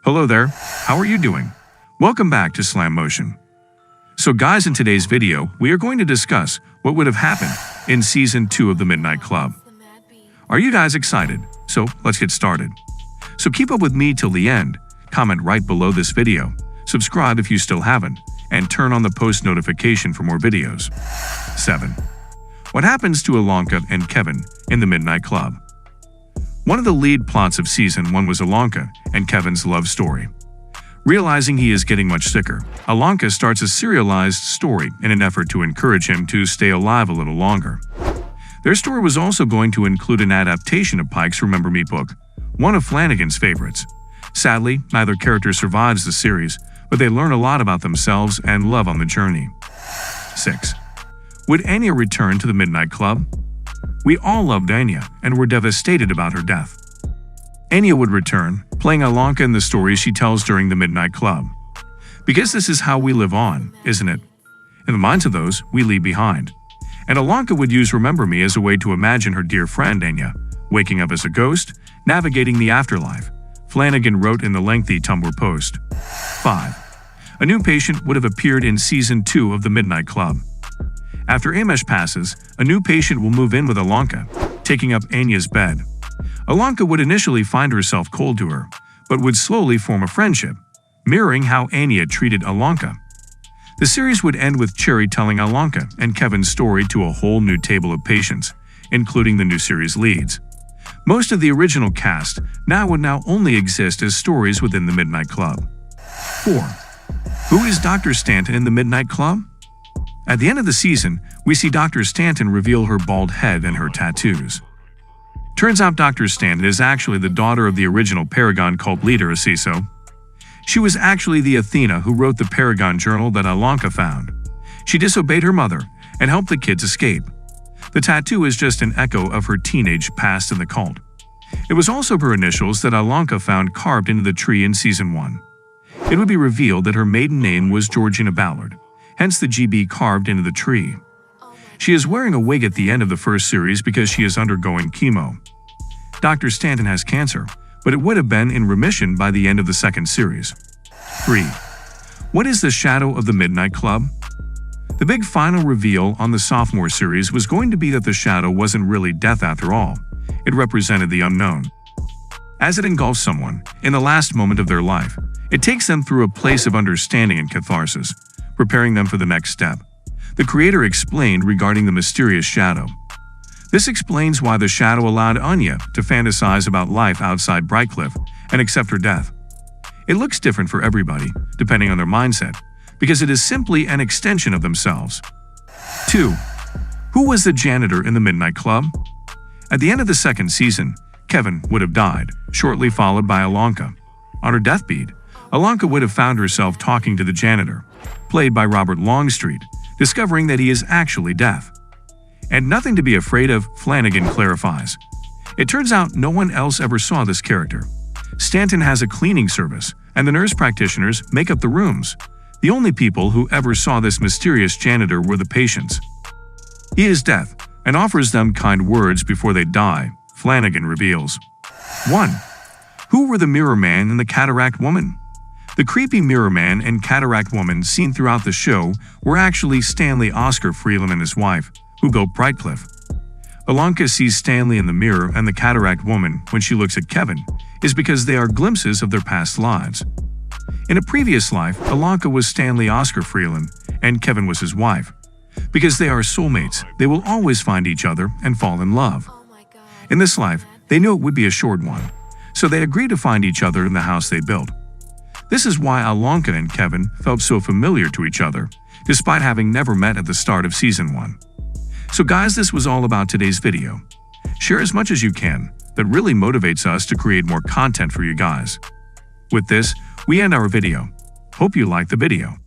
Hello there, how are you doing? Welcome back to Slam Motion. So guys, in today's video, we are going to discuss what would have happened in Season 2 of The Midnight Club. Are you guys excited? So let's get started. So keep up with me till the end, comment right below this video, subscribe if you still haven't, and turn on the post notification for more videos. 7. What happens to Ilonka and Kevin in The Midnight Club? One of the lead plots of Season 1 was Ilonka and Kevin's love story. Realizing he is getting much sicker, Ilonka starts a serialized story in an effort to encourage him to stay alive a little longer. Their story was also going to include an adaptation of Pike's Remember Me book, one of Flanagan's favorites. Sadly, neither character survives the series, but they learn a lot about themselves and love on the journey. 6. Would Anya return to the Midnight Club? We all loved Anya and were devastated about her death. Anya would return, playing Ilonka in the stories she tells during the Midnight Club. Because this is how we live on, isn't it? In the minds of those we leave behind. And Ilonka would use Remember Me as a way to imagine her dear friend Anya waking up as a ghost, navigating the afterlife, Flanagan wrote in the lengthy Tumblr post. 5. A new patient would have appeared in Season 2 of The Midnight Club. After Amesh passes, a new patient will move in with Ilonka, taking up Anya's bed. Ilonka would initially find herself cold to her, but would slowly form a friendship, mirroring how Anya treated Ilonka. The series would end with Cherry telling Ilonka and Kevin's story to a whole new table of patients, including the new series leads. Most of the original cast would only exist as stories within the Midnight Club. 4. Who is Dr. Stanton in the Midnight Club? At the end of the season, we see Dr. Stanton reveal her bald head and her tattoos. Turns out Dr. Stanton is actually the daughter of the original Paragon cult leader Asiso. She was actually the Athena who wrote the Paragon journal that Ilonka found. She disobeyed her mother and helped the kids escape. The tattoo is just an echo of her teenage past in the cult. It was also her initials that Ilonka found carved into the tree in Season 1. It would be revealed that her maiden name was Georgina Ballard, hence the GB carved into the tree. She is wearing a wig at the end of the first series because she is undergoing chemo. Dr. Stanton has cancer, but it would have been in remission by the end of the second series. 3. What is the shadow of the Midnight Club? The big final reveal on the sophomore series was going to be that the shadow wasn't really death after all. It represented the unknown. As it engulfs someone in the last moment of their life, it takes them through a place of understanding and catharsis, preparing them for the next step. The creator explained regarding the mysterious shadow. This explains why the shadow allowed Anya to fantasize about life outside Brightcliff and accept her death. It looks different for everybody, depending on their mindset, because it is simply an extension of themselves. 2. Who was the janitor in the Midnight Club? At the end of the second season, Kevin would have died, shortly followed by Ilonka. On her deathbed, Ilonka would have found herself talking to the janitor, played by Robert Longstreet, discovering that he is actually deaf. And nothing to be afraid of, Flanagan clarifies. It turns out no one else ever saw this character. Stanton has a cleaning service, and the nurse practitioners make up the rooms. The only people who ever saw this mysterious janitor were the patients. He is deaf and offers them kind words before they die, Flanagan reveals. 1. Who were the Mirror Man and the Cataract Woman? The creepy Mirror Man and Cataract Woman seen throughout the show were actually Stanley Oscar Freeland and his wife, who built Brightcliff. Ilonka sees Stanley in the mirror and the Cataract Woman when she looks at Kevin is because they are glimpses of their past lives. In a previous life, Ilonka was Stanley Oscar Freeland and Kevin was his wife. Because they are soulmates, they will always find each other and fall in love. In this life, they knew it would be a short one, so they agreed to find each other in the house they built. This is why Ilonka and Kevin felt so familiar to each other, despite having never met at the start of Season 1. So guys, this was all about today's video. Share as much as you can. That really motivates us to create more content for you guys. With this, we end our video. Hope you liked the video.